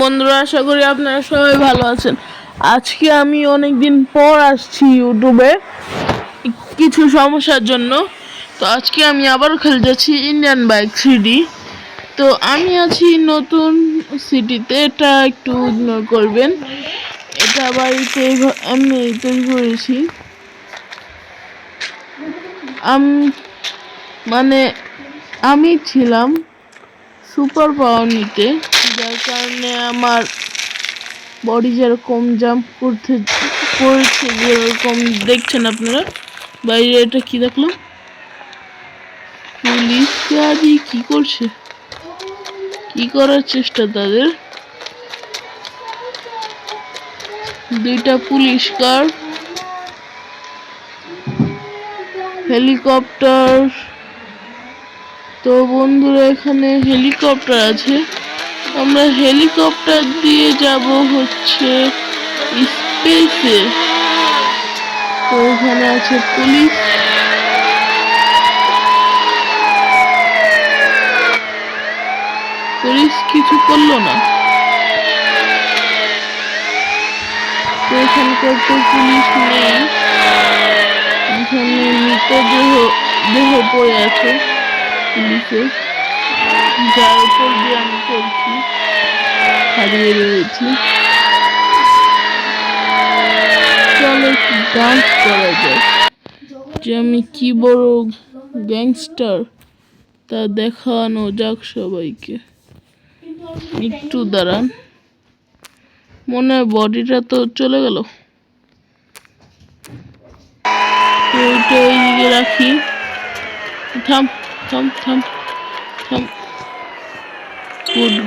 বন্ধুরা, আশা করি আপনারা সবাই ভালো আছেন। আজকে আমি অনেকদিন পর আসছি ইউটিউবে কিছু সমস্যার জন্য। তো আজকে আমি আবারও খেলতে যাচ্ছি ইন্ডিয়ান বাইক 3D। তো আমি আছি নতুন সিটিতে, এটা একটু ইগনোর করবেন। এটা বাড়িতে এমনি তৈরি করেছি। আমি ছিলাম সুপার পাওয়ার নিতে, যার কারণে আমার বডি যেরকম জাম্প করেছে যেরকম দেখছেন আপনারা। বাইরে এটা কি দেখলাম, পুলিশ গাড়ি কি করছে, কি করার চেষ্টা তাদের। দুইটা পুলিশ কার, হেলিকপ্টার। তো বন্ধুরা, এখানে হেলিকপ্টার আছে, আমরা হেলিকপ্টার দিয়ে যাব হচ্ছে স্পেসে। তো এখানে আছে পুলিশ, কিছু করলো না। তো এখানকার তো পুলিশ নেই, এখানে দেহ পড়ে আছে পুলিশের, যার উপর দিয়ে আমি চলছি, হারিয়ে রয়েছি। চলো একটু ডান্স করা যায়, যে আমি কি বড় গ্যাংস্টার তা দেখানো যাক সবাইকে। একটু দাঁড়ান, মনে হয় বডিটা তো চলে গেল। ওইটা ওইদিকে রাখি। থাম থাম থাম থাম।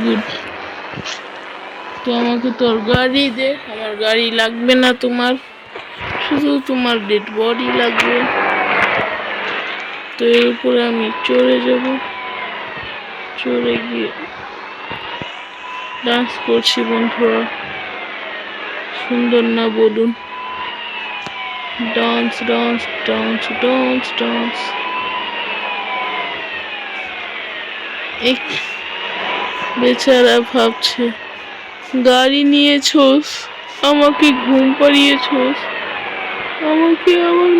গুড। তো আমাকে তোর গাড়ি দে, আমার গাড়ি লাগবে না তোমার, শুধু তোমার ডেড বডি লাগবে। তো এর উপরে আমি চড়ে যাব, চড়ে গিয়ে ডান্স করছি। বন্ধুরা, সুন্দর না বলুন? Dance dance dance dance dance. এক বেচারা ভাবছে গাড়ি নিয়েছোস, আমাকে ঘুম পাড়িয়েছোস, আমাকে আবার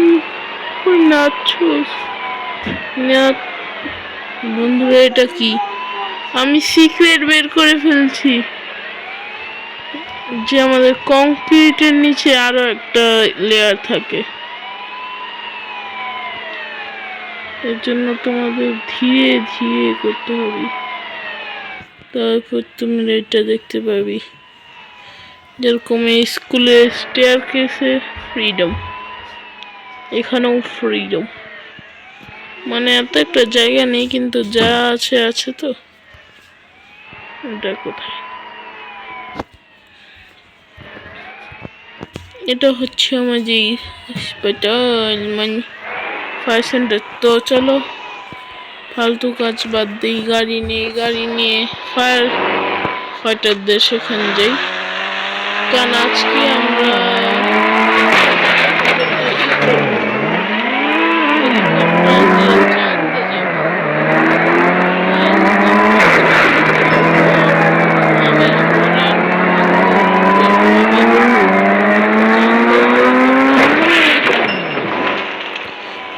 নাচছোস। বন্ধুরা, এটা কি? আমি সিক্রেট বের করে ফেলছি, যে আমাদের কংক্রিটের নিচে আরো একটা লেয়ার থাকে। এর জন্য তোমাদের ধীরে ধীরে করতে হবে, তারপর তুমি এটা দেখতে পাবি। যেরকম এই স্কুলের স্টেয়ারকেসে ফ্রিডম, এখানেও ফ্রিডম। মানে এত একটা জায়গা নেই, কিন্তু যা আছে আছে। তো এটা কোথায়? এটা হচ্ছে আমাদের হসপিটাল, মানে ফায়ার সেন্টার। তো চলো ফালতু কাজ বাদ দিই, গাড়ি নিয়ে ফায়ার ফাইটারদের সেখানে যাই। কারণ আজকে আমরা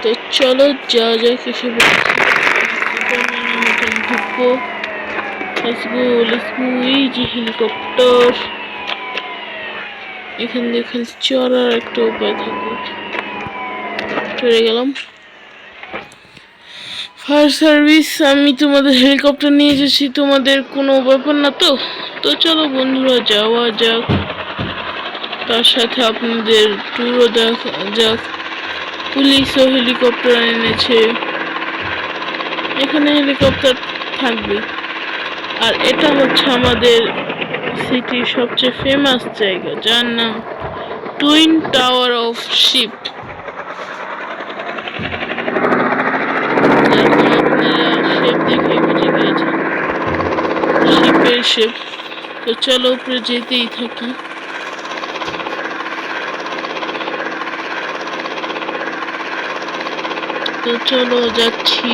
তো চলো যা কিছু ঢুকবো। এই যে হেলিকপ্টার, এখান দিয়ে খালি চড়ার একটা উপায় থাকবে। চড়ে গেলাম। ফায়ার সার্ভিস, আমি তোমাদের হেলিকপ্টার নিয়ে এসেছি, তোমাদের কোনো ব্যাপার না। তো তো চলো বন্ধুরা, যাওয়া যাক। তার সাথে আপনাদের ট্যুরও দেখা যাক। পুলিশও হেলিকপ্টার এনেছে, এখানে হেলিকপ্টার থাকবে। আর এটা হচ্ছে আমাদের সিটির সবচেয়ে ফেমাস জায়গা, যার নাম twin tower of ship. Shape দেখে বুঝে গিয়েছেন, শিপের শেপ। তো চলো উপরে যেতেই থাকি। তো চলো যাচ্ছি।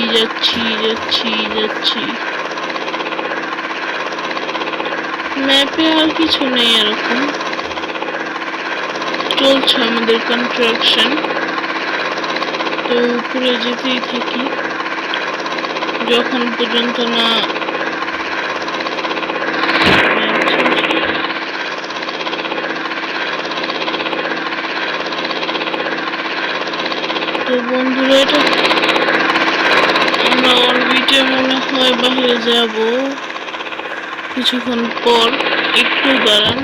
ম্যাপে আর কিছু নেই, এরকম চলছে আমাদের কনস্ট্রাকশন। তো উপরে যেতেই থাকি যখন পর্যন্ত না তো বন্ধুরা, এটা আমরা অরবিটে মনে হয় বাইরে যাব কিছুক্ষণ পর। একটু দাঁড়ান,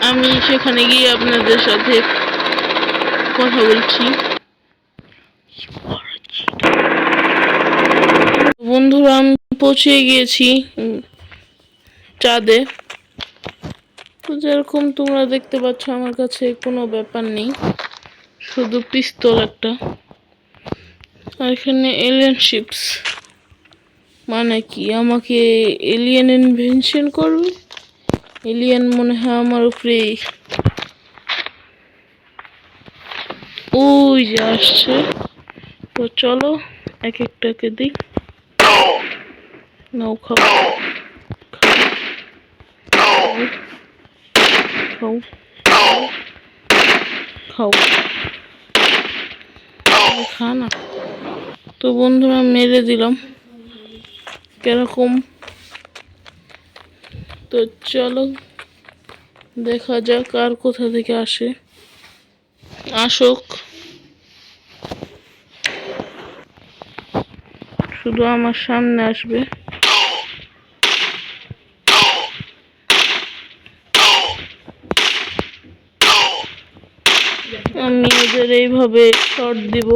আমি সেখানে গিয়ে আপনাদের সাথে কথা বলছি। বন্ধুরা, আমি পৌঁছে গিয়েছি চাঁদে। তো যেরকম তোমরা দেখতে পাচ্ছ, আমার কাছে কোনো ব্যাপার নেই, শুধু পিস্তল একটা। আর এখানে এলিয়েন শিপস, মানে কি আমাকে এলিয়েন ইনভেনশন করবে? এলিয়েন মনে হয় আমার উপরে ওই যে আসছে। তো চলো এক একটাকে দিই। নাও, খাও খাও খাও, খা না। তো বন্ধুরা, মেরে দিলাম কিরকম। তো চলো দেখা যাক আর কোথা থেকে আসে। আসুক, শুধু আমার সামনে আসবে। আমি এদের এইভাবে শট দিব।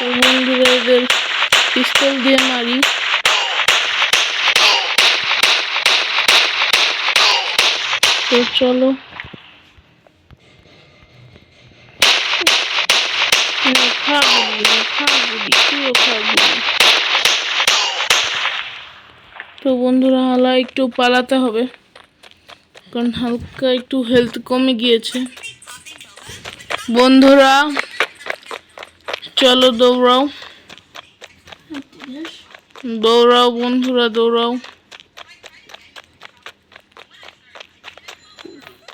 তো বন্ধুরা, এদের পিস্তল দিয়ে মারি। তো চলো, তো বন্ধুরা, হালা একটু পালাতে হবে, কারণ হালকা একটু হেলথ কমে গিয়েছে। বন্ধুরা চলো, দৌড়াও দৌড়াও বন্ধুরা, দৌড়াও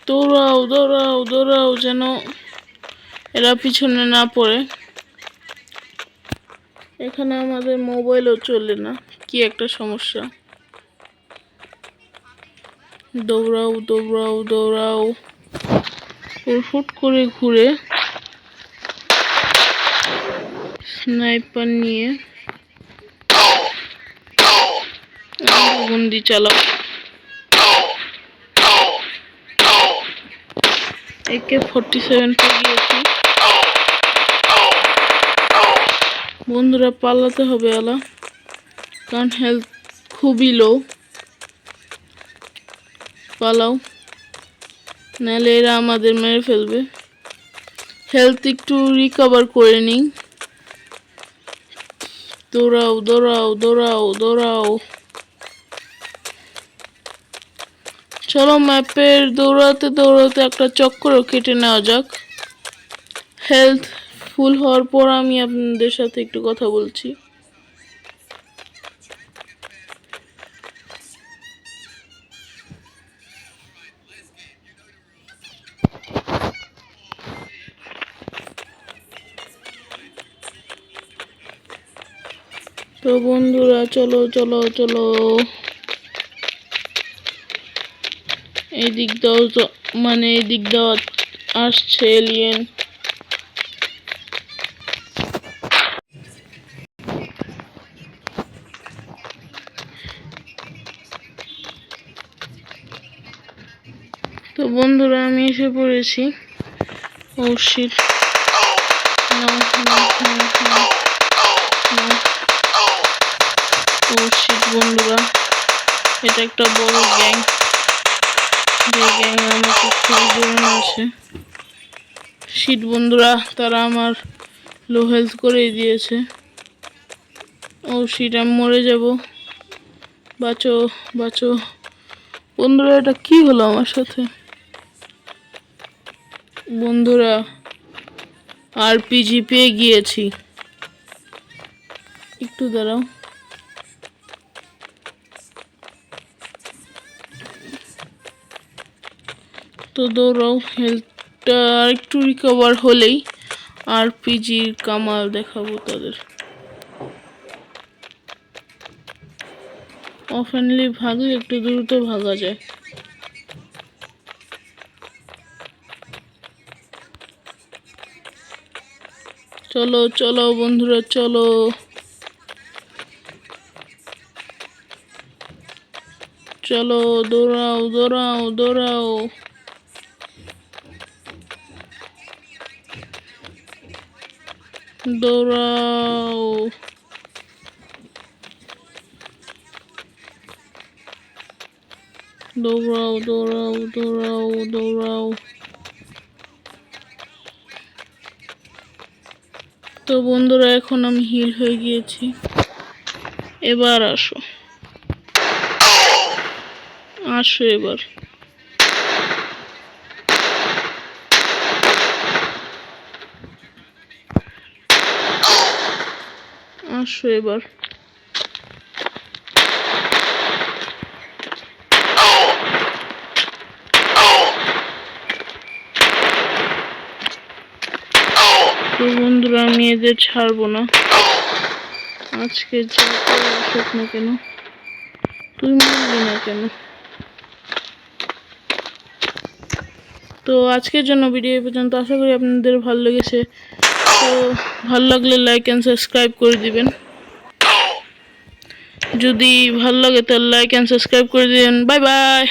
দৌড়াও দৌড়াও দৌড়াও, যেন এরা পিছনে না পড়ে। এখানে আমাদের মোবাইলও চলে না, কি একটা সমস্যা। দৌড়াও দৌড়াও দৌড়াও, হুট করে ঘুরে স্নাইপার নিয়ে বন্দি চালাও। AK-47 পেয়ে গিয়েছি। বন্ধুরা, পালাতে হবে আলা, কারণ হেলথ খুবই লো। পালাও, নাহলে এরা আমাদের মেরে ফেলবে। হেলথ একটু রিকভার করে নিই। দৌড়াও দৌড়াও দৌড়াও দৌড়াও, চলো ম্যাপের দৌড়াতে দৌড়াতে একটা চক্করও কেটে নেওয়া যাক। হেলথ ফুল হওয়ার পর আমি আপনাদের সাথে একটু কথা বলছি। তো বন্ধুরা, চলো চলো চলো, এই দিক দাও, মানে এই দিক দাও আসছে এলিয়েন। তো বন্ধুরা, আমি এসে পড়েছি। ও শিট, ও শিট বন্ধুরা, এটা একটা বড় গ্যাং, যে গ্যাং আমাকে খুবই জরুরি আছে। শিট বন্ধুরা, তারা আমার লো হেলথ করে দিয়েছে। ও শিট, আমি মরে যাব, বাঁচো বাঁচো বন্ধুরা এটা কি হলো আমার সাথে? বন্ধুরা আরপিজি পেয়ে গিয়েছি। একটু দাঁড়াও। তো দৌড়াও, হেলথটা একটু রিকভার হলেই আরপিজির কামাল দেখাবো তাদের। অফেনলি ভাগলে একটু দ্রুত ভাগা যায়। চলো চলো বন্ধুরা চলো। চলো দৌড়াও দৌড়াও দৌড়াও। দৌড়াও। দৌড়াও দৌড়াও দৌড়াও দৌড়াও। তো বন্ধুরা এখন আমি হিল হয়ে গিয়েছি। এবার আসো আসো এবার। আসো এবার। তো বন্ধুরা আমি এদের ছাড়বো না, আজকে যা করে আসুক না কেন। তুই মরবি না কেন? তো আজকের জন্য ভিডিও এই পর্যন্ত। আশা করি আপনাদের ভালো লেগেছে। তো ভালো লাগলে লাইক অ্যান্ড সাবস্ক্রাইব করে দিবেন। যদি ভালো লাগে তাহলে লাইক অ্যান্ড সাবস্ক্রাইব করে দিবেন। Bye bye.